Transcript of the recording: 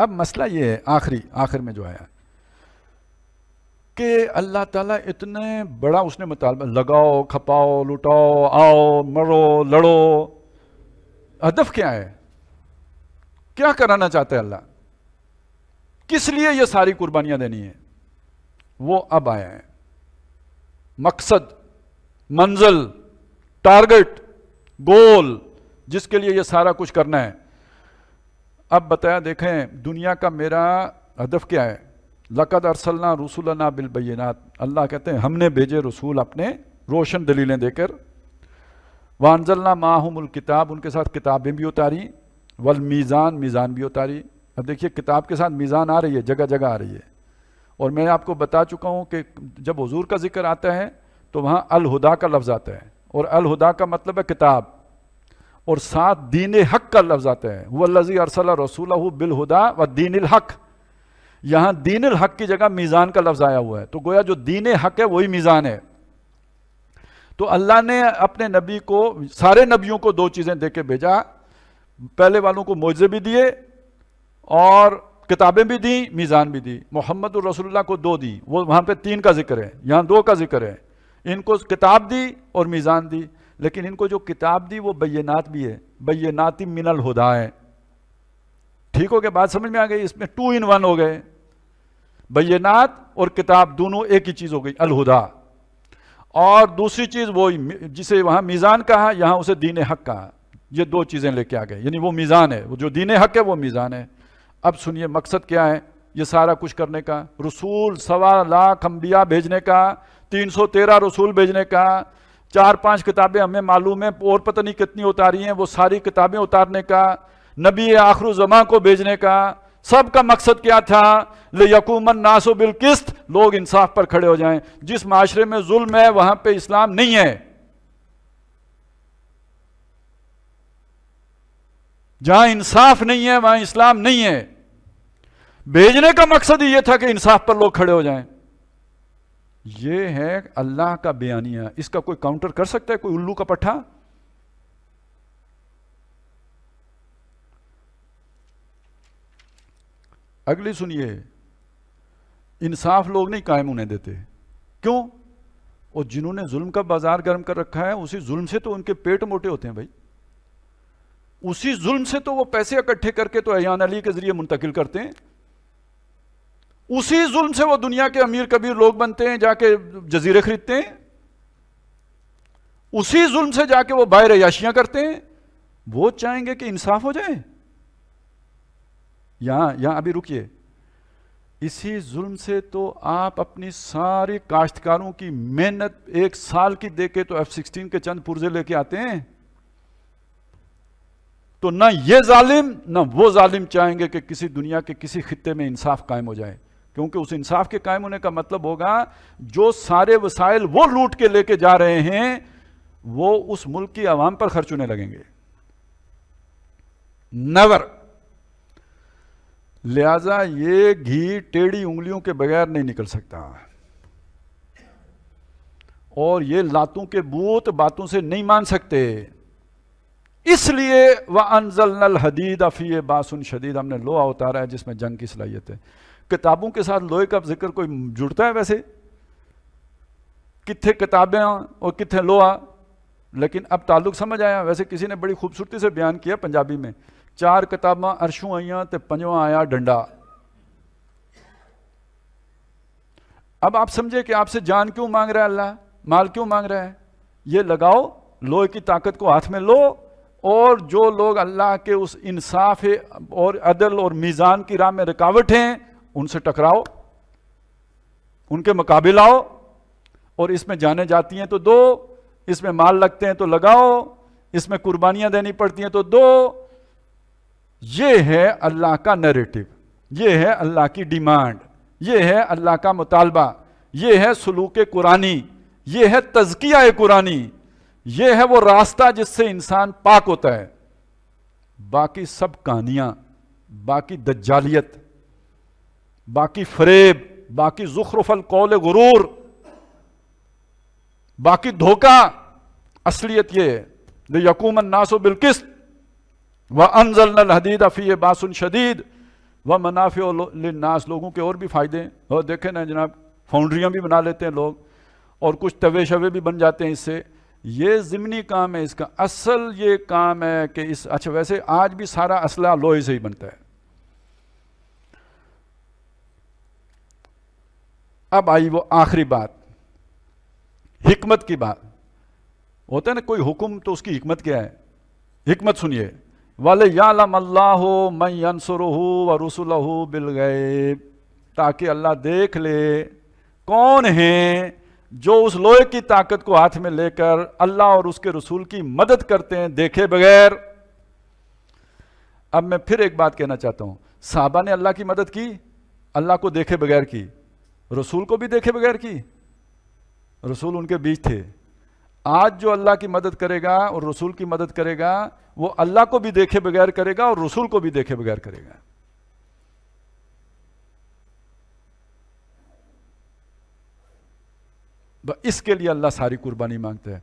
اب مسئلہ یہ ہے آخر میں جو آیا کہ اللہ تعالیٰ اتنے بڑا اس نے مطالبہ، لگاؤ کھپاؤ لٹاؤ آؤ مرو لڑو، ہدف کیا ہے؟ کیا کرانا چاہتا ہے اللہ؟ کس لیے یہ ساری قربانیاں دینی ہیں؟ وہ اب آیا ہے، مقصد، منزل، ٹارگٹ، گول، جس کے لیے یہ سارا کچھ کرنا ہے۔ اب بتایا دیکھیں دنیا کا میرا ہدف کیا ہے؟ لقد ارسلنا رسولنا بالبینات، اللہ کہتے ہیں ہم نے بھیجے رسول اپنے روشن دلیلیں دے کر، وانزلنا معہم الکتاب، ان کے ساتھ کتابیں بھی اتاری، والمیزان، میزان بھی اتاری۔ اب دیکھیے کتاب کے ساتھ میزان آ رہی ہے، جگہ جگہ آ رہی ہے، اور میں آپ کو بتا چکا ہوں کہ جب حضور کا ذکر آتا ہے تو وہاں الہدا کا لفظ آتا ہے، اور الہدا کا مطلب ہے کتاب، اور ساتھ دین حق کا لفظ آتا ہے، هو الذی ارسل رسولہ بالہدا والدین الحق۔ یہاں دین الحق کی جگہ میزان کا لفظ آیا ہوا ہے، تو گویا جو دین حق ہے وہی میزان ہے۔ تو اللہ نے اپنے نبی کو، سارے نبیوں کو دو چیزیں دے کے بھیجا، پہلے والوں کو معجزے بھی دیے اور کتابیں بھی دیں، میزان بھی دی۔ محمد الرسول اللہ کو دو دی، وہ وہاں پہ 3 کا ذکر ہے، یہاں 2 کا ذکر ہے۔ ان کو کتاب دی اور میزان دی، لیکن ان کو جو کتاب دی وہ بینات بھی ہے، بینات من الہدا ہے۔ ٹھیک ہو گیا؟ بات سمجھ میں آ گئی؟ اس میں 2 in 1 ہو گئے، بینات اور کتاب دونوں ایک ہی چیز ہو گئی، الہدا۔ اور دوسری چیز وہ جسے وہاں میزان کہا، یہاں اسے دین حق کہا، یہ 2 چیزیں لے کے آ گئے، یعنی وہ میزان ہے، وہ جو دین حق ہے وہ میزان ہے۔ اب سنیے مقصد کیا ہے یہ سارا کچھ کرنے کا؟ رسول 1.25 لاکھ انبیاء بھیجنے کا، 313 رسول بھیجنے کا، 4-5 کتابیں ہمیں معلوم ہیں اور پتہ نہیں کتنی اتاری ہیں، وہ ساری کتابیں اتارنے کا، نبی آخر الزماں کو بھیجنے کا۔ سب کا مقصد کیا تھا؟ لِيَقُومَ النَّاسُ بِالْقِسْطِ، لوگ انصاف پر کھڑے ہو جائیں۔ جس معاشرے میں ظلم ہے وہاں پہ اسلام نہیں ہے، جہاں انصاف نہیں ہے وہاں اسلام نہیں ہے۔ بھیجنے کا مقصد ہی یہ تھا کہ انصاف پر لوگ کھڑے ہو جائیں۔ یہ ہے اللہ کا بیانیہ، اس کا کوئی کاؤنٹر کر سکتا ہے؟ کوئی الو کا پٹھا؟ اگلی سنیے، انصاف لوگ نہیں قائم ہونے دیتے، کیوں؟ اور جنہوں نے ظلم کا بازار گرم کر رکھا ہے، اسی ظلم سے تو ان کے پیٹ موٹے ہوتے ہیں بھائی، اسی ظلم سے تو وہ پیسے اکٹھے کر کے تو ایان علی کے ذریعے منتقل کرتے ہیں، اسی ظلم سے وہ دنیا کے امیر کبیر لوگ بنتے ہیں، جا کے جزیرے خریدتے ہیں، اسی ظلم سے جا کے وہ باہر عیاشیاں کرتے ہیں۔ وہ چاہیں گے کہ انصاف ہو جائے؟ یہاں ابھی رکیے، اسی ظلم سے تو آپ اپنی ساری کاشتکاروں کی محنت 1 سال کی دے کے تو F-16 کے چند پرزے لے کے آتے ہیں۔ تو نہ یہ ظالم نہ وہ ظالم چاہیں گے کہ کسی دنیا کے کسی خطے میں انصاف قائم ہو جائے، کیونکہ اس انصاف کے قائم ہونے کا مطلب ہوگا جو سارے وسائل وہ لوٹ کے لے کے جا رہے ہیں وہ اس ملک کی عوام پر خرچ ہونے لگیں گے۔ نیور۔ لہذا یہ گھی ٹیڑھی انگلیوں کے بغیر نہیں نکل سکتا، اور یہ لاتوں کے بوت باتوں سے نہیں مان سکتے۔ اس لیے وَأَنزَلْنَا الْحَدِيدَ فِيهِ بَأْسٌ شَدِيدٌ، ہم نے لوہا اتارا ہے جس میں جنگ کی صلاحیت ہے۔ کتابوں کے ساتھ لوہے کا ذکر کوئی جڑتا ہے ویسے؟ کتنے کتابیں اور کتنے لوہا؟ لیکن اب تعلق سمجھ آیا۔ ویسے کسی نے بڑی خوبصورتی سے بیان کیا پنجابی میں، 4 کتاباں عرشوں آئیاں تے 5واں آیا ڈنڈا۔ اب آپ سمجھے کہ آپ سے جان کیوں مانگ رہا ہے اللہ، مال کیوں مانگ رہا ہے؟ یہ لگاؤ، لوہے کی طاقت کو ہاتھ میں لو، اور جو لوگ اللہ کے اس انصاف اور عدل اور میزان کی راہ میں رکاوٹ ہیں ان سے ٹکراؤ، ان کے مقابل آؤ، اور اس میں جانیں جاتی ہیں تو دو، اس میں مال لگتے ہیں تو لگاؤ، اس میں قربانیاں دینی پڑتی ہیں تو دو۔ یہ ہے اللہ کا نیریٹو، یہ ہے اللہ کی ڈیمانڈ، یہ ہے اللہ کا مطالبہ، یہ ہے سلوک قرآنی، یہ ہے تزکیہ قرآنی، یہ ہے وہ راستہ جس سے انسان پاک ہوتا ہے۔ باقی سب کہانیاں، باقی دجالیت، باقی فریب، باقی زخرف القول غرور، باقی دھوکہ، اصلیت یہ ہے لِيَقُومَ النَّاسُ بِالْقِسْطِ وَأَنزَلْنَا الْحَدِيدَ فِيهِ بَأْسٌ شَدِيدٌ۔ و منافع للناس، لوگوں کے اور بھی فائدے ہیں. اور دیکھیں نا جناب، فاؤنڈریاں بھی بنا لیتے ہیں لوگ، اور کچھ توے شوے بھی بن جاتے ہیں اس سے. یہ ضمنی کام ہے اس کا. اصل یہ کام ہے کہ اچھا ویسے آج بھی سارا اسلحہ لوہے سے ہی بنتا ہے. اب آئی وہ آخری بات، حکمت کی بات. ہوتا ہے نا کوئی حکم تو اس کی حکمت کیا ہے؟ حکمت سنیے. وَلِيَعْلَمَ اللَّهُ مَن يَنْصُرُهُ وَرُسُلَهُ بِالْغَيْبِ، تاکہ اللہ دیکھ لے کون ہیں جو اس لوہے کی طاقت کو ہاتھ میں لے کر اللہ اور اس کے رسول کی مدد کرتے ہیں دیکھے بغیر. اب میں پھر ایک بات کہنا چاہتا ہوں، صحابہ نے اللہ کی مدد کی، اللہ کو دیکھے بغیر کی، رسول کو بھی دیکھے بغیر کی. رسول ان کے بیچ تھے. آج جو اللہ کی مدد کرے گا اور رسول کی مدد کرے گا، وہ اللہ کو بھی دیکھے بغیر کرے گا اور رسول کو بھی دیکھے بغیر کرے گا. اس کے لیے اللہ ساری قربانی مانگتا ہے.